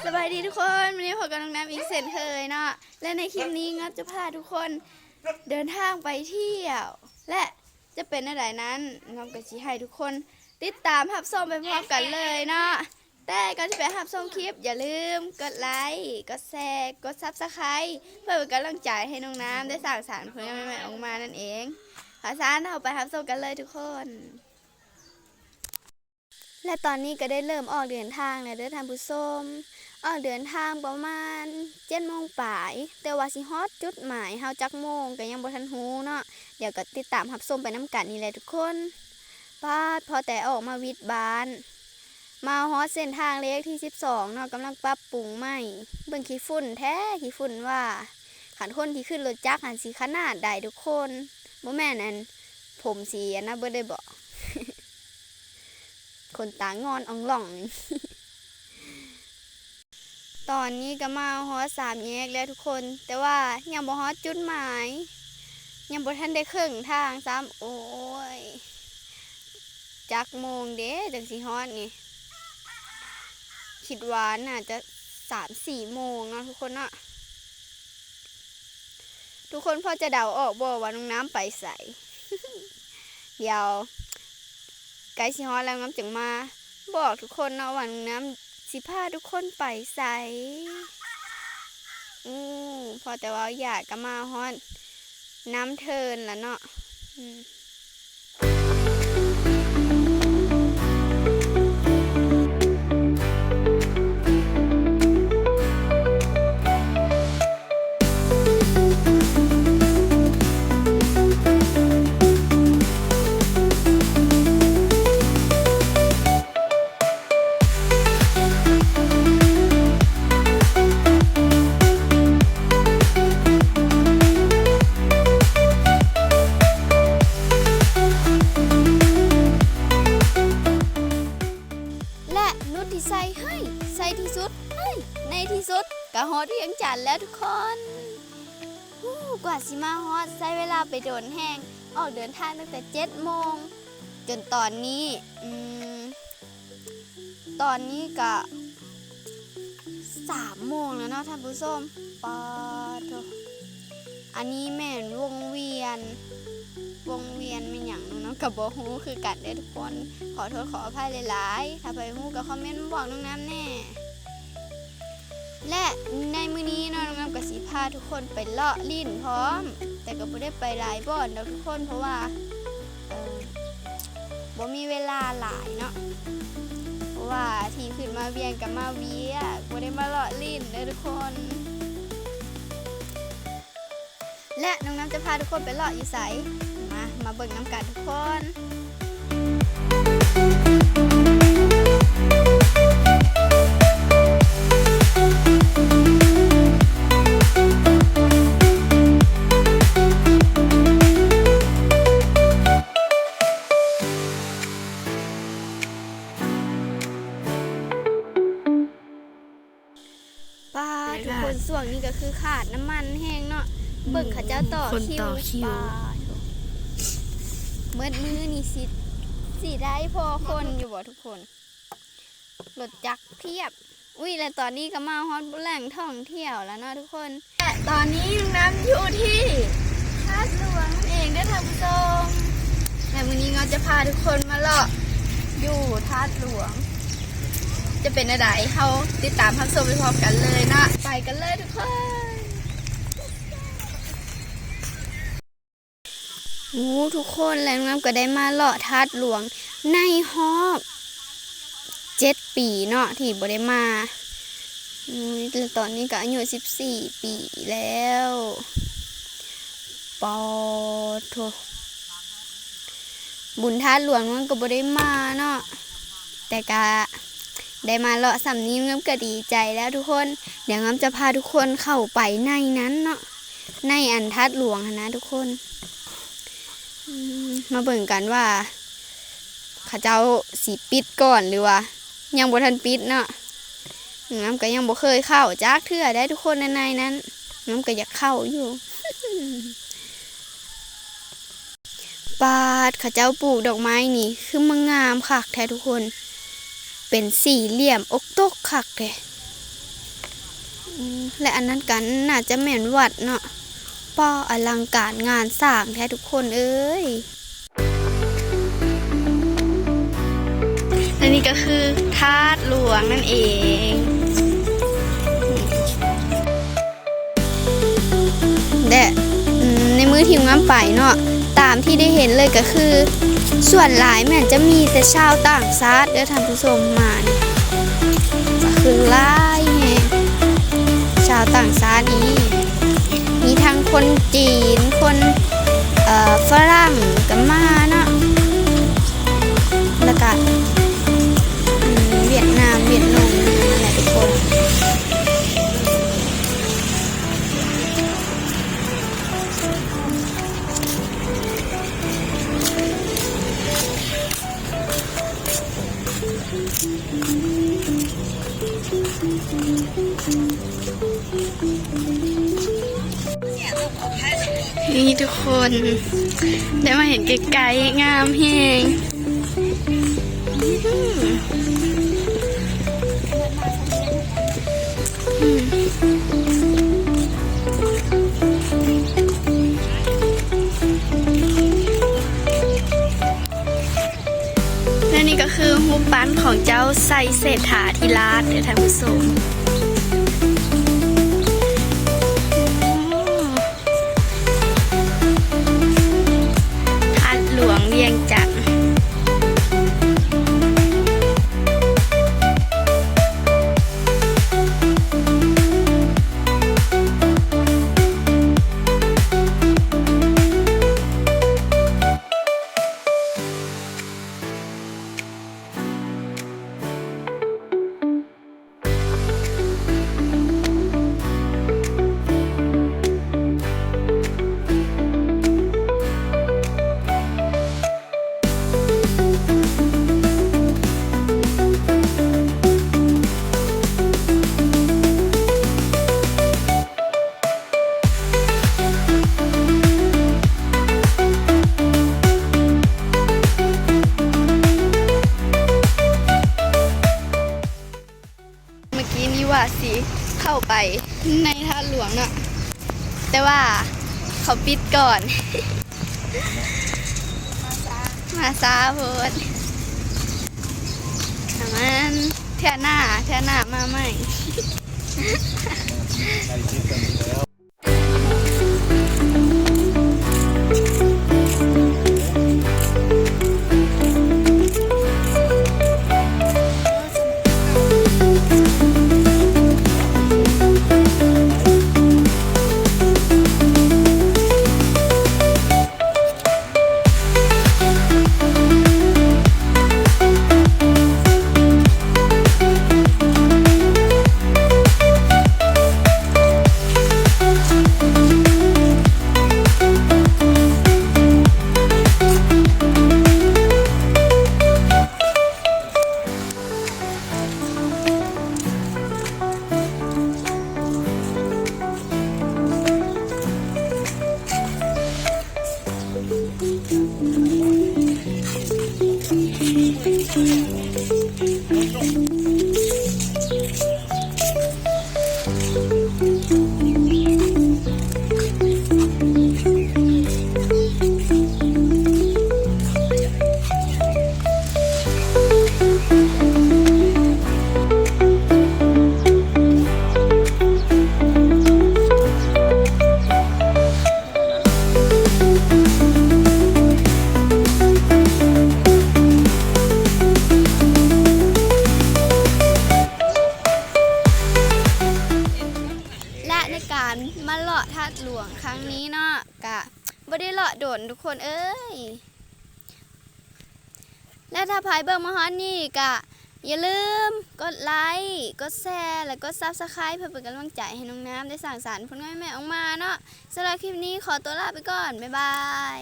สบายดีทุกคนวันนี้พบกับน้องน้ำอีกเช่นเคยเนาะและในคลิปนี้งับจะพาทุกคนเดินทางไปเที่ยวและจะเป็นอะไรนั้นงับก็จะให้ทุกคนติดตามรับชมไปพร้อมกันเลยเนาะแต่ก่อนที่ไปรับชมคลิปอย่าลืมกดไลค์กดแชร์กดซับสไครต์เพื่อเป็นกำลังใจให้น้องน้ำได้สร้างสรรค์ผลงานใหม่ๆออกมานั่นเองขอสารเอาไปรับชมกันเลยทุกคนและตอนนี้ก็ได้เริ่มออกเดินทางแล้วเด้อท่านผู้ชมออกเดินทางประมาณ7:00 นปลายแต่ว่าสิฮอดจุดหมายเฮาจักโมงก็ยังบ่ทันฮู้เนาะเดี๋ยวก็ติดตามรับชมไปน้ำกันนี่แหละทุกคนพอแต่ออกมาวิดบ้านมาฮอดเส้นทางเลขที่12เนาะกำลังปรับปรุงใหม่เบิ่งขี้ฝุ่นแท้ขี้ฝุ่นว่าขันคนที่ขึ้นรถจักรหันสิขนาดใดทุกคนบ่แม่นอันผมสีอันนะเบิดได้บ่ คนตางอนอ่องหล่อง ตอนนี้ก็มาฮอด3 แยกแล้วทุกคนแต่ว่ายังบ่ฮอดจุดหมายยังบ่ทันได้ครึ่งทางซ้ำโอ้ยจักโมงเด้จังสิฮอดนี่คิดว่าน่าจะ3-4 โมงเนาะทุกคนเนาะทุกคนพอจะเดาออกบ่ว่าน้องน้ำไปไส เดี๋ยวไกด์สิฮอดแล้วน้ำจึงมาบอกทุกคนเนาะว่าน้ำสิพาทุกคนไปใสพอแต่ว่าอยากก็มาฮอดน้ำเทินแล้วเนาะใส่ที่สุดในที่สุดก็ฮอดเวียงจันทน์แล้วทุกคนกว่าสิมาฮอดใช้เวลาไปโดนแห้งออกเดินทางตั้งแต่7 โมงจนตอนนี้ก็3 โมงแล้วเนาะท่านผู้ชมปอโถอันนี้แม่นวงเวียนไม่หยังน้องกับบ่ฮู้คือกันเด้อทุกคนขอโทษขออภัยหลายๆถ้าไปฮู้ก็คอมเมนต์บอกน้องน้ำแน่และในมื้อนี้น้องน้ำก็สิพาทุกคนไปเลาะลิ้นพร้อมแต่ก็บ่ได้ไปหลายบ่อนดอกทุกคนเพราะว่าบ่มีเวลาหลายเนาะเพราะว่าที่ขึ้นมาเวียงกับมาเวียบ่ได้มาเลาะลิ้นเด้อทุกคนและน้องน้ำจะพาทุกคนไปเลาะอยู่ไสมาเบิ่งน้ำกันทุกคนทุกคนส่วงนี้ก็คือขาดน้ำมันแห้งเนาะเบิ่งเขาเจ้าต่อคิวเมื่อมือนี่สิได้พอคนอยู่บ่ทุกคนรถจักรเพียบและตอนนี้ก็มาฮอดแหล่งท่องเที่ยวแล้วเนาะทุกคนแต่ตอนนี้น้ำอยู่ที่ธาตุหลวงนั่นเองได้ท่านผู้ชมแต่วันนี้เราจะพาทุกคนมาเลาะอยู่ธาตุหลวงจะเป็นอะไรเขาติดตามรับชมไปพร้อมกันเลยนะไปกันเลยทุกคนทุกคนแล้วน้ำก็ได้มาเลาะธาตุหลวงในฮอบ7 ปีเนาะที่บ่ได้มาตอนนี้ก็อายุ14 ปีแล้วปอโถบุญธาตุหลวงมันก็บ่ได้มาเนาะแต่ก็ได้มาเลาะสำนี้ง้ำก็ดีใจแล้วทุกคนเดี๋ยวง้ำจะพาทุกคนเข้าไปในนั้นเนาะในอันธาตุหลวงนะทุกคนมาเบิ่งกันว่าเขาเจ้าสีปิดก่อนหรือว่ายังบ่ทันปิดเนาะง้ำก็ยังบ่เคยเข้าจักเทื่อได้ทุกคนในนั้นง้ำก็อยากเข้าอยู่ ปาดเขาเจ้าปลูกดอกไม้นี่คือมันงามคักแท้ทุกคนเป็นสี่เหลี่ยมอกตกคักเลย และอันนั้นกันน่าจะแม่นวัดเนาะป้ออลังการงานสร้างแท้ทุกคนเอ้ยและนี่ก็คือธาตุหลวงนั่นเองและในมือทีมงานไปเนาะตามที่ได้เห็นเลยก็คือส่วนหลายแม่นจะมีแต่ชาวต่างชาติเด้อท่านผู้ชมมานี่ก็คือหลายแฮะชาวต่างชาตินี้มีทั้งคนจีนคนฝรั่งก็มาเนาะแล้วก็เวียดนามเวียดนามอะไรทุกคนนี่ทุกคนได้มาเห็นไกลๆงามแฮงและนี่ก็คือรูปปั้นของเจ้าไซเศรษฐาธิราชเดี๋ยวท่านผู้ชมหลวงเวียงจันทร์ว่าสิเข้าไปในท่าหลวงเนาะแต่ว่าเขาปิดก่อน มาซาโพดมันเท่าหน้ามาใหม่มาเลาะธาตุหลวงครั้งนี้เนาะกะบ่ได้เลาะโดนทุกคนเอ้ยและถ้าพายเบิ่งมาฮอดนี่กะอย่าลืมกดไลค์กดแชร์และกด Subscribe เพื่อเป็นกำลังใจให้น้องน้ำได้สร้างสรรค์ผลงานใหม่ออกมาเนาะสำหรับคลิปนี้ขอตัวลาไปก่อนบ๊ายบาย